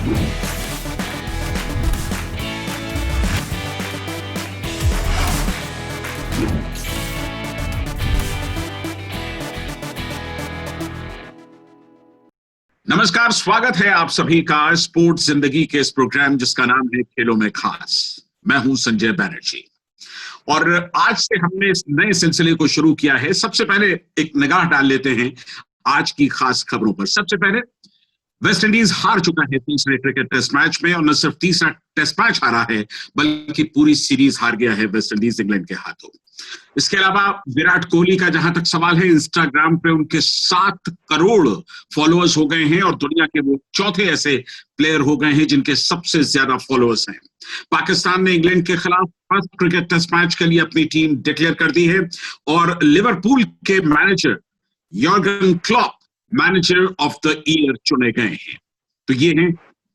नमस्कार, स्वागत है आप सभी का स्पोर्ट्स जिंदगी के इस प्रोग्राम जिसका नाम है खेलों में खास। मैं हूं संजय बैनर्जी और आज से हमने इस नए सिलसिले को शुरू किया है। सबसे पहले एक निगाह डाल लेते हैं आज की खास खबरों पर। सबसे पहले वेस्ट इंडीज हार चुका है तीसरे क्रिकेट टेस्ट मैच में, और न सिर्फ तीसरा टेस्ट मैच हारा है बल्कि पूरी सीरीज हार गया है वेस्ट इंडीज इंग्लैंड के हाथों। इसके अलावा विराट कोहली का जहां तक सवाल है, इंस्टाग्राम पे उनके 7 करोड़ फॉलोअर्स हो गए हैं और दुनिया के वो चौथे ऐसे प्लेयर हो गए हैं जिनके सबसे ज्यादा फॉलोअर्स हैं। पाकिस्तान ने इंग्लैंड के खिलाफ फर्स्ट क्रिकेट टेस्ट मैच के लिए अपनी टीम डिक्लेयर कर दी है और लिवरपूल के manager Jurgen Klopp manager of the year चुने गए हैं। तो ये हैं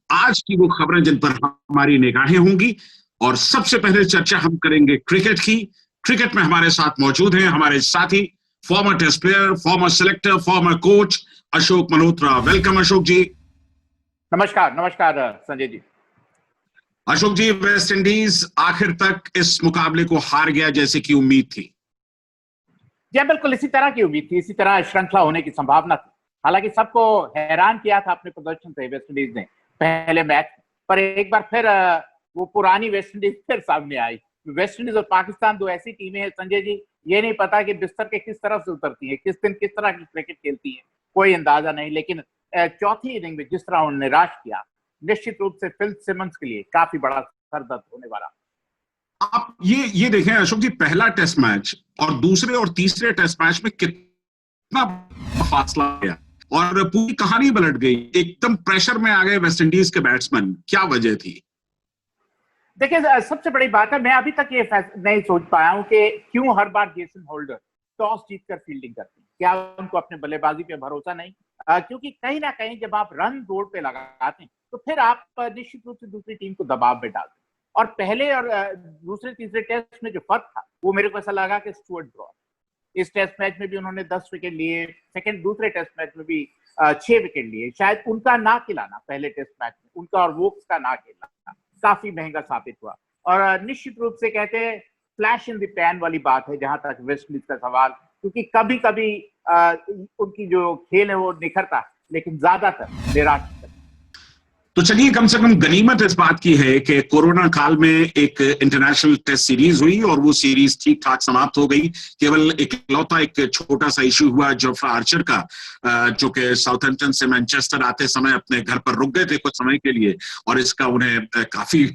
आज की वो खबरें जिन पर हमारी निगाहें होंगी। और सबसे पहले चर्चा हम करेंगे क्रिकेट की। क्रिकेट में हमारे साथ मौजूद हैं हमारे साथी, former test player, former selector, former coach Ashok Malhotra. Welcome Ashok ji. नमस्कार। नमस्कार संजय जी। अशोक जी, वेस्ट इंडीज आखिर तक इस मुकाबले को हार गया जैसे कि उम्मीद थी। जी बिल्कुल, इसी तरह की उम्मीद थी, इसी तरह श्रृंखला होने की संभावना थी। हालांकि सबको हैरान किया था अपने प्रदर्शन से वेस्ट इंडीज ने पहले मैच, पर एक बार फिर वो पुरानी वेस्ट इंडीज फिर सामने आई। वेस्ट इंडीज और पाकिस्तान दो ऐसी टीमें हैं संजय जी, ये नहीं पता कि बिस्तर के किस तरफ से उतरती है, किस दिन किस तरह की क्रिकेट खेलती है, कोई अंदाजा नहीं। लेकिन चौथी इनिंग में जिस तरह उन्होंने निराश किया, निश्चित रूप से फिल सिमंस के लिए काफी बड़ा सरदर्द होने वाला। आप ये देखें अशोक जी, पहला टेस्ट मैच और दूसरे और तीसरे टेस्ट मैच में कितना फासला गया और पूरी कहानी पलट गई। एकदम प्रेशर में आ गए वेस्ट इंडीज के बैट्समैन। क्या वजह थी? देखिए, सबसे बड़ी बात है, मैं अभी तक ये नहीं सोच पाया हूं कि क्यों हर बार जेसन होल्डर टॉस जीतकर फील्डिंग करते हैं। क्या उनको अपने बल्लेबाजी पे भरोसा नहीं? क्योंकि कहीं ना कहीं जब आप रन बोर्ड पे लगाते हैं तो फिर आप निश्चित रूप से दूसरी टीम को दबाव में डालते हैं। और पहले और दूसरे तीसरे टेस्ट में जो फर्क था वो मेरे को ऐसा लगा कि स्टुअर्ट ब्रॉड इस टेस्ट मैच में भी उन्होंने 10 विकेट लिए, दूसरे टेस्ट मैच में भी 6 विकेट लिए। शायद उनका ना खिलाना पहले टेस्ट मैच में, उनका और वोक्स का ना खिलाना काफी महंगा साबित हुआ। और निश्चित रूप से कहते हैं फ्लैश इन द पैन वाली बात है जहां तक वेस्ट इंडीज का सवाल, क्योंकि कभी कभी उनकी जो खेल है वो निखरता, लेकिन ज्यादातर निराश। तो चलिए, कम से कम गनीमत इस बात की है कि कोरोना काल में एक इंटरनेशनल टेस्ट सीरीज हुई और वो सीरीज ठीक ठाक समाप्त हो गई। केवल एक छोटा सा इश्यू हुआ जोफ्रा आर्चर का, जो कि साउथहैम्पटन से मैनचेस्टर आते समय अपने घर पर रुक गए थे कुछ समय के लिए, और इसका उन्हें काफी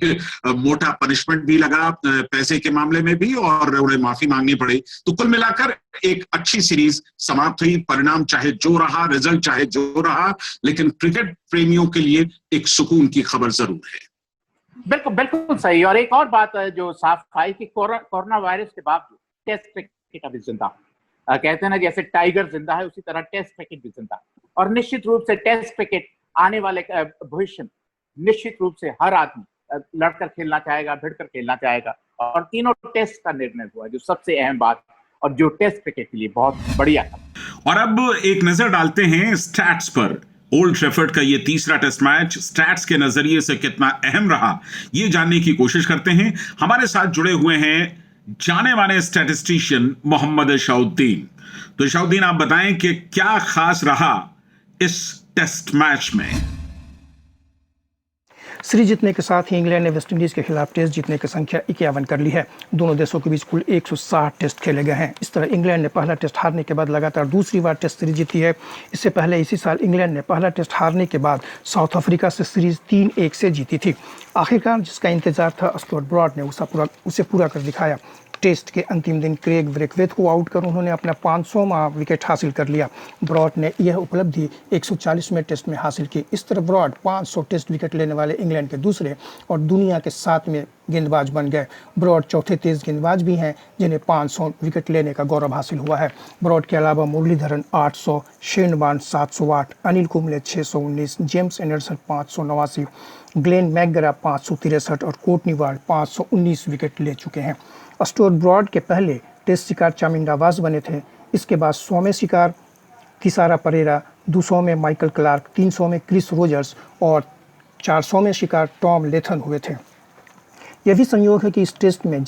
मोटा पनिशमेंट भी लगा, पैसे के मामले में भी, और उन्हें माफी मांगनी पड़ी। तो कुल मिलाकर एक अच्छी सीरीज समाप्त हुई। परिणाम चाहे जो रहा, रिजल्ट चाहे जो रहा, लेकिन क्रिकेट प्रेमियों के लिए एक सुकून की खबर जरूर है। बिल्कुल बिल्कुल सही। और एक और बात है जो साफ आई कि कोरोना वायरस के बावजूद टेस्ट क्रिकेट अभी जिंदा। कहते हैं ना, जैसे टाइगर जिंदा है उसी तरह टेस्ट क्रिकेट भी जिंदा। और निश्चित रूप से टेस्ट क्रिकेट आने वाले भविष्य में निश्चित रूप से हर आदमी लड़कर खेलना चाहेगा, भिड़कर खेलना चाहेगा। और तीनों टेस्ट का निर्णय हुआ, जो सबसे अहम बात और जो टेस्ट क्रिकेट के लिए बहुत बढ़िया था। और अब एक नजर डालते हैं स्टैट्स पर। ओल्ड ट्रैफर्ड का ये तीसरा टेस्ट मैच स्टैट्स के नजरिए से कितना अहम रहा, ये जानने की कोशिश करते हैं। हमारे साथ जुड़े हुए हैं जाने माने स्टैटिस्टिशियन मोहम्मद शहाउद्दीन। तो शहाउद्दीन, आप बताएं कि क्या खास रहा इस टेस्ट मैच में? सीरीज जीतने के साथ ही इंग्लैंड ने वेस्टइंडीज के खिलाफ टेस्ट जीतने की संख्या 51 कर ली है। दोनों देशों के बीच कुल 160 टेस्ट खेले गए हैं। इस तरह इंग्लैंड ने पहला टेस्ट हारने के बाद लगातार दूसरी बार टेस्ट सीरीज जीती है। इससे पहले इसी साल इंग्लैंड ने पहला टेस्ट हारने के बाद साउथ अफ्रीका से सीरीज 3-1 से जीती थी। आखिरकार जिसका इंतजार था, स्टुअर्ट ब्रॉड ने उसे पूरा कर दिखाया। टेस्ट के अंतिम दिन क्रेग ब्रेकवेथ को आउट कर उन्होंने अपना 500वां विकेट हासिल कर लिया। ब्रॉड ने यह उपलब्धि 140वें टेस्ट में हासिल की। इस तरह ब्रॉड 500 टेस्ट विकेट लेने वाले इंग्लैंड के दूसरे और दुनिया के 7वें गेंदबाज बन गए। ब्रॉड चौथे तेज गेंदबाज भी हैं जिन्हें 500 विकेट लेने का गौरव हासिल हुआ है। ब्रॉड के अलावा Muralitharan 800, Shane Warne 708, Anil Kumble 619, James Anderson 589, Glenn McGrath 563 और कोर्टनी वार्ड 519 विकेट ले चुके हैं। स्टुअर्ट ब्रॉड के पहले टेस्ट शिकार चामिंडा वास बने थे। इसके बाद 100वें शिकार थिसारा परेरा, 200 में माइकल क्लार्क, 300 में क्रिस रोजर्स और 400वें शिकार टॉम लेथन हुए थे। यह भी संयोग है कि इस टेस्ट में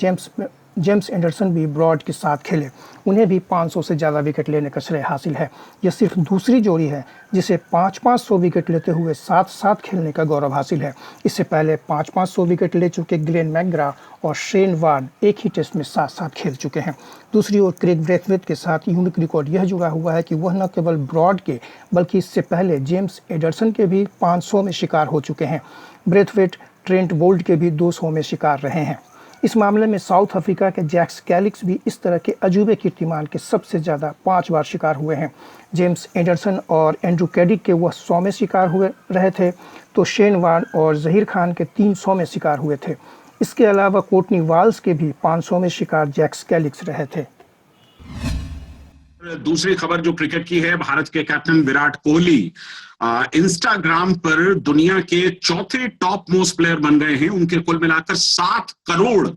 जेम्स एंडरसन भी ब्रॉड के साथ खेले। उन्हें भी 500 से ज़्यादा विकेट लेने का श्रेय हासिल है। यह सिर्फ दूसरी जोड़ी है जिसे 500 विकेट लेते हुए साथ साथ खेलने का गौरव हासिल है। इससे पहले 500 विकेट ले चुके ग्लेन मैकग्रा और शेन वार्न एक ही टेस्ट में साथ साथ खेल चुके हैं। दूसरी ओर क्रेग ब्रेथवेट के साथ यूनिक रिकॉर्ड यह जुड़ा हुआ है कि वह न केवल ब्रॉड के बल्कि इससे पहले जेम्स एंडरसन के भी 500 में शिकार हो चुके हैं। ब्रेथवेट ट्रेंट बोल्ट के भी 200 में शिकार रहे हैं। इस मामले में साउथ अफ्रीका के जैक्स कैलिक्स भी इस तरह के अजूबे कीर्तिमान के सबसे ज़्यादा 5 बार शिकार हुए हैं। जेम्स एंडरसन और एंड्रू कैडिक के वह 100 में शिकार हुए रहे थे, तो शेन वार्न और जहीर खान के 300 में शिकार हुए थे। इसके अलावा कोर्टनी वाल्स के भी 500 में शिकार जैक्स कैलिक्स रहे थे। दूसरी खबर जो क्रिकेट की है, भारत के कैप्टन विराट कोहली इंस्टाग्राम पर दुनिया के चौथे टॉप मोस्ट प्लेयर बन गए हैं। उनके कुल मिलाकर 7 करोड़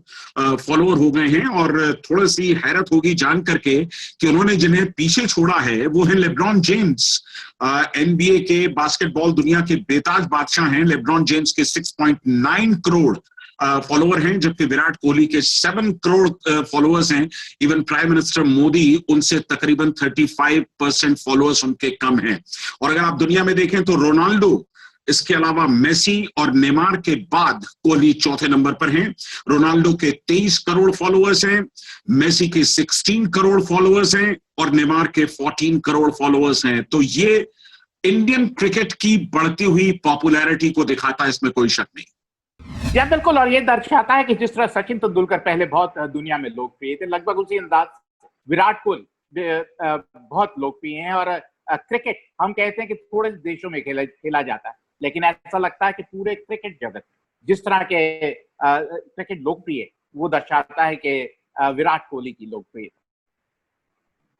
फॉलोअर हो गए हैं और थोड़ी सी हैरत होगी जान करके कि उन्होंने जिन्हें पीछे छोड़ा है वो है लेब्रॉन जेम्स। एनबीए के बास्केटबॉल दुनिया के बेताज बादशाह हैं। लेब्रॉन जेम्स के 6.9 करोड़ फॉलोअर हैं, जबकि विराट कोहली के 7 करोड़ फॉलोअर्स हैं। इवन प्राइम मिनिस्टर मोदी उनसे तकरीबन 35% फॉलोअर्स उनके कम हैं। और अगर आप दुनिया में देखें तो रोनाल्डो, इसके अलावा मेसी और नेमार के बाद कोहली चौथे नंबर पर हैं। रोनाल्डो के 23 करोड़ फॉलोअर्स हैं, मेसी के 16 करोड़ फॉलोअर्स हैं और नेमार के 14 करोड़ फॉलोअर्स हैं। तो ये इंडियन क्रिकेट की बढ़ती हुई पॉपुलैरिटी को दिखाता है, इसमें कोई शक नहीं। या बिल्कुल, और ये दर्शाता है कि जिस तरह सचिन तेंदुलकर पहले बहुत दुनिया में लोकप्रिय थे, लगभग उसी अंदाज विराट कोहली बहुत लोकप्रिय हैं। और क्रिकेट हम कहते हैं कि थोड़े देशों में खेला जाता है, लेकिन ऐसा लगता है कि पूरे क्रिकेट जगत में जिस तरह के क्रिकेट लोकप्रिय है, वो दर्शाता है कि विराट कोहली की लोकप्रियता।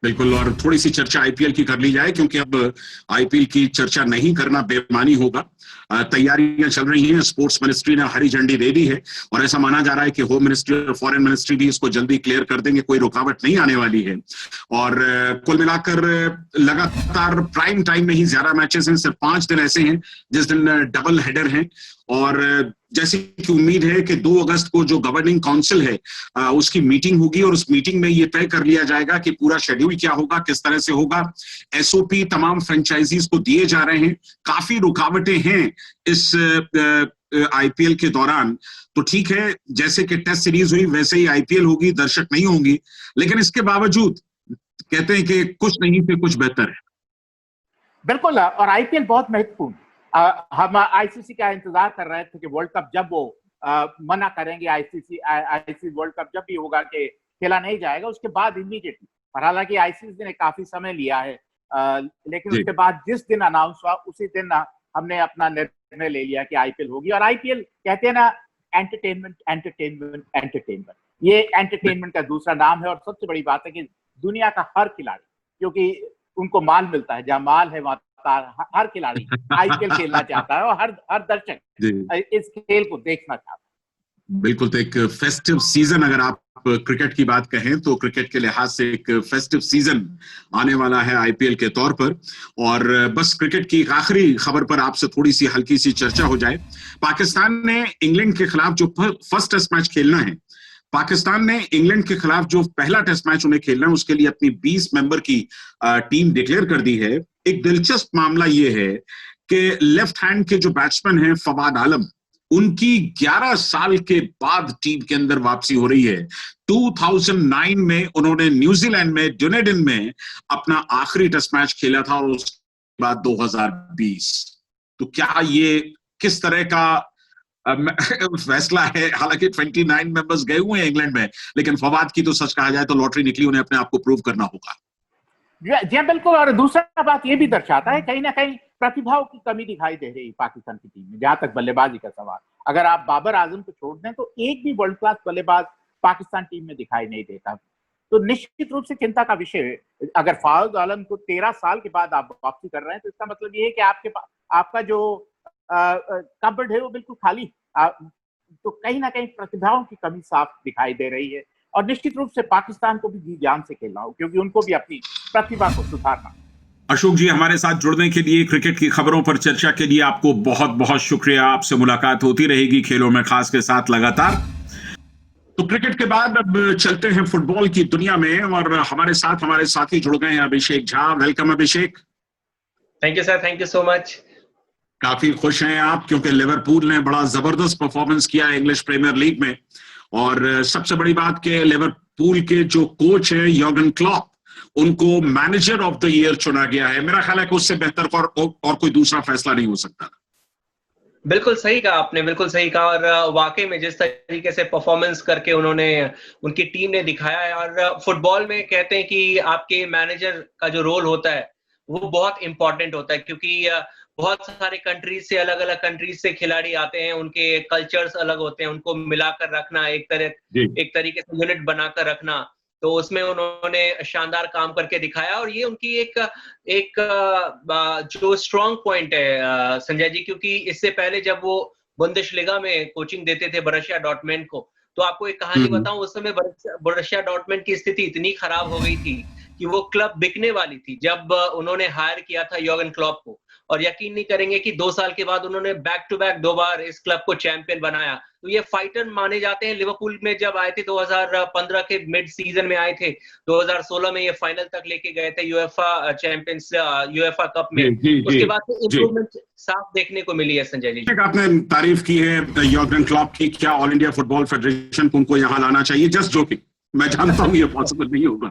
बिल्कुल, और थोड़ी सी चर्चा आईपीएल की कर ली जाए, क्योंकि अब आईपीएल की चर्चा नहीं करना बेईमानी होगा। तैयारियां चल रही हैं, स्पोर्ट्स मिनिस्ट्री ने हरी झंडी दे दी है और ऐसा माना जा रहा है कि होम मिनिस्ट्री और फॉरेन मिनिस्ट्री भी इसको जल्दी क्लियर कर देंगे, कोई रुकावट नहीं आने वाली है। और कुल मिलाकर लगातार प्राइम टाइम में ही ज्यादा मैचेस हैं। सिर्फ 5 दिन ऐसे हैं जिस दिन डबल हेडर हैं और जैसी कि उम्मीद है कि 2 अगस्त को जो गवर्निंग काउंसिल है उसकी मीटिंग होगी और उस मीटिंग में ये तय कर लिया जाएगा कि पूरा शेड्यूल क्या होगा, किस तरह से होगा। एसओपी तमाम फ्रेंचाइजीज को दिए जा रहे हैं। काफी रुकावटें हैं इस आईपीएल के दौरान। तो ठीक है, जैसे कि टेस्ट सीरीज हुई वैसे ही आईपीएल होगी, दर्शक नहीं होंगी, लेकिन इसके बावजूद कहते हैं कि कुछ नहीं से कुछ बेहतर है। बिल्कुल, और आईपीएल बहुत महत्वपूर्ण। हम आईसीसी का इंतजार कर रहे थे कि वर्ल्ड कप जब वो मना करेंगे, आईसीसी वर्ल्ड कप जब भी होगा कि खेला नहीं जाएगा, उसके बाद इमीडिएटली। और हालांकि आईसीसी ने काफी समय लिया है, लेकिन उसके बाद जिस दिन अनाउंस हुआ उसी दिन हमने अपना निर्णय ले लिया कि आईपीएल होगी। और आईपीएल कहते हैं ना, एंटरटेनमेंट एंटरटेनमेंट एंटरटेनमेंट, ये एंटरटेनमेंट का दूसरा नाम है। और सबसे बड़ी बात है कि दुनिया का हर खिलाड़ी, क्योंकि उनको माल मिलता है, जहां माल है वहां हर खिलाड़ी आईपीएल खेलना चाहता है और हर दर्शक इस खेल को देखना चाहता है। बिल्कुल, तो एक फेस्टिव सीजन, अगर आप क्रिकेट की बात कहें तो क्रिकेट के लिहाज से एक फेस्टिव सीजन आने वाला है आईपीएल के तौर पर। और बस क्रिकेट की एक आखिरी खबर पर आपसे थोड़ी सी हल्की सी चर्चा हो जाए। पाकिस्तान ने इंग्लैंड के खिलाफ जो फर्स्ट टेस्ट मैच खेलना है, पाकिस्तान ने इंग्लैंड के खिलाफ जो पहला टेस्ट मैच उन्हें खेलना है, उसके लिए अपनी 20 मेंबर की टीम डिक्लेयर कर दी है। एक दिलचस्प मामला यह है कि लेफ्ट हैंड के जो बैट्समैन हैं फवाद आलम, उनकी 11 साल के बाद टीम के अंदर वापसी हो रही है। 2009 में उन्होंने न्यूजीलैंड में ड्यूनेडिन में अपना आखिरी टेस्ट मैच खेला था और उसके बाद 2020। तो क्या ये किस तरह का फैसला है? हालांकि 29 मेंबर्स गए हुए हैं इंग्लैंड में, लेकिन फवाद की तो सच कहा जाए तो लॉटरी निकली, उन्हें अपने आप को प्रूव करना होगा। जी बिल्कुल, और दूसरा बात ये भी दर्शाता है कहीं ना कहीं प्रतिभाओं की कमी दिखाई दे रही पाकिस्तान की टीम में। जहां तक बल्लेबाजी का सवाल, अगर आप बाबर आजम को छोड़ दें तो एक भी वर्ल्ड क्लास बल्लेबाज पाकिस्तान टीम में दिखाई नहीं देता। तो निश्चित रूप से चिंता का विषय है। अगर फवाद आलम को 13 साल के बाद आप वापसी कर रहे हैं तो इसका मतलब ये है कि आपके पास आपका जो कबर्ड है वो बिल्कुल खाली। तो कहीं ना कहीं प्रतिभाओं की कमी साफ दिखाई दे रही है और निश्चित रूप से पाकिस्तान को भी जी जान से खेलना हो, क्योंकि उनको भी अपनी प्रतिभा को सुधारना। अशोक जी, हमारे साथ जुड़ने के लिए, क्रिकेट की खबरों पर चर्चा के लिए आपको बहुत बहुत शुक्रिया। आपसे मुलाकात होती रहेगी खेलों में खास के साथ लगातार। तो क्रिकेट के बाद अब चलते हैं फुटबॉल की दुनिया में, और हमारे साथ हमारे साथी जुड़ गए हैं Abhishek Jha. Welcome Abhishek. Thank you sir, thank you so much. काफी खुश हैं आप क्योंकि लिवरपूल ने बड़ा जबरदस्त परफॉर्मेंस किया है इंग्लिश प्रीमियर लीग में, और सबसे बड़ी बात कि लिवरपूल के जो कोच हैं यर्गन क्लॉप, उनको मैनेजर ऑफ द ईयर चुना गया है। मेरा ख्याल है कि उससे बेहतर और कोई दूसरा फैसला नहीं हो सकता। बिल्कुल सही कहा आपने, बिल्कुल सही कहा। और वाकई में जिस तरीके से परफॉर्मेंस करके उन्होंने, उनकी टीम ने दिखाया है। और फुटबॉल में कहते हैं कि आपके मैनेजर का जो रोल होता है वो बहुत इंपॉर्टेंट होता है, क्योंकि बहुत सारे कंट्रीज से, अलग अलग कंट्रीज से खिलाड़ी आते हैं, उनके कल्चर्स अलग होते हैं, उनको मिलाकर रखना, एक तरीके से यूनिट बनाकर रखना, तो उसमें उन्होंने शानदार काम करके दिखाया। और ये उनकी एक जो स्ट्रॉन्ग पॉइंट है संजय जी, क्योंकि इससे पहले जब वो बुंदेसलीगा में कोचिंग देते थे बोरुसिया डॉर्टमुंड को, तो आपको एक कहानी बताऊं, उस समय बोरुसिया डॉर्टमुंड की स्थिति इतनी खराब हो गई थी कि वो क्लब बिकने वाली थी जब उन्होंने हायर किया था यर्गन क्लॉप को। और यकीन नहीं करेंगे कि 2 साल के बाद उन्होंने बैक टू बैक 2 बार इस क्लब को चैंपियन बनाया। तो ये फाइटर माने जाते हैं। लिवरपूल में जब आए थे 2015 के मिड सीजन में आए थे, 2016 में ये फाइनल तक लेके गए थे यूएफा कप में। उसके बाद से इंप्रूवमेंट साफ देखने को मिली है संजय जी। आपने तारीफ की है यर्गन क्लॉप की, क्या ऑल इंडिया फुटबॉल फेडरेशन को उनको यहाँ लाना चाहिए? जस्ट जोकिंग, मैं जानता हूँ ये पॉसिबल नहीं होगा।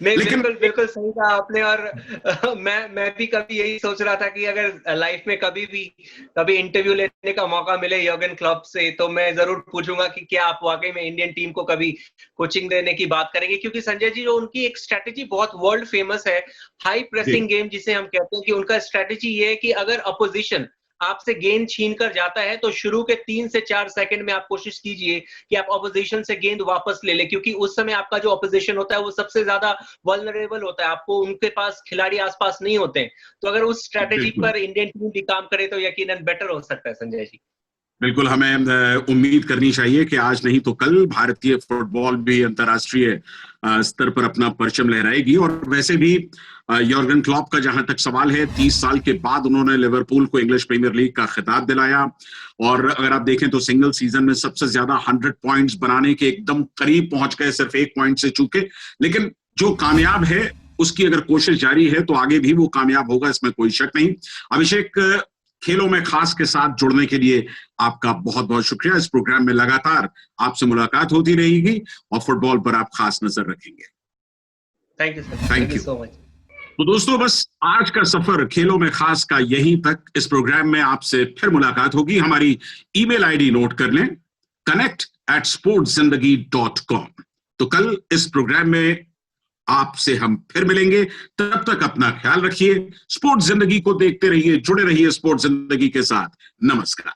नहीं, बिल्कुल सही कहा आपने। और मैं भी कभी यही सोच रहा था कि अगर लाइफ में कभी इंटरव्यू लेने का मौका मिले यर्गन क्लॉप से, तो मैं जरूर पूछूंगा कि क्या आप वाकई में इंडियन टीम को कभी कोचिंग देने की बात करेंगे, क्योंकि संजय जी जो उनकी एक स्ट्रेटेजी बहुत वर्ल्ड फेमस है, हाई प्रेसिंग गेम जिसे हम कहते हैं, कि उनका स्ट्रेटेजी ये है कि अगर अपोजिशन आपसे गेंद छीन कर जाता है तो शुरू के 3 से 4 सेकंड में आप कोशिश कीजिए कि आप अपोजिशन से गेंद वापस ले ले, क्योंकि उस समय आपका जो अपोजिशन होता है वो सबसे ज्यादा वल्नरेबल होता है, आपको उनके पास खिलाड़ी आसपास नहीं होते हैं। तो अगर उस स्ट्रेटेजी पर इंडियन टीम भी काम करे तो यकीनन बेटर हो सकता है संजय जी। बिल्कुल, हमें उम्मीद करनी चाहिए कि आज नहीं तो कल भारतीय फुटबॉल भी अंतर्राष्ट्रीय स्तर पर अपना परचम लहराएगी। और वैसे भी यर्गन क्लॉप का जहां तक सवाल है, 30 साल के बाद उन्होंने लिवरपूल को इंग्लिश प्रीमियर लीग का खिताब दिलाया। और अगर आप देखें तो सिंगल सीजन में सबसे ज्यादा 100 पॉइंट्स बनाने के एकदम करीब पहुंच गए, सिर्फ 1 पॉइंट से चूके। लेकिन जो कामयाब है उसकी अगर कोशिश जारी है तो आगे भी वो कामयाब होगा, इसमें कोई शक नहीं। अभिषेक, खेलों में खास के साथ जुड़ने के लिए आपका बहुत बहुत शुक्रिया। इस प्रोग्राम में लगातार आपसे मुलाकात होती रहेगी और फुटबॉल पर आप खास नजर रखेंगे। Thank you sir, thank you so much. तो दोस्तों, बस आज का सफर खेलों में खास का यहीं तक। इस प्रोग्राम में आपसे फिर मुलाकात होगी। हमारी ईमेल आईडी नोट कर लें, connect@sportszindagi.com। तो कल इस प्रोग्राम में आपसे हम फिर मिलेंगे। तब तक अपना ख्याल रखिए, स्पोर्ट्स जिंदगी को देखते रहिए, जुड़े रहिए स्पोर्ट्स जिंदगी के साथ। नमस्कार।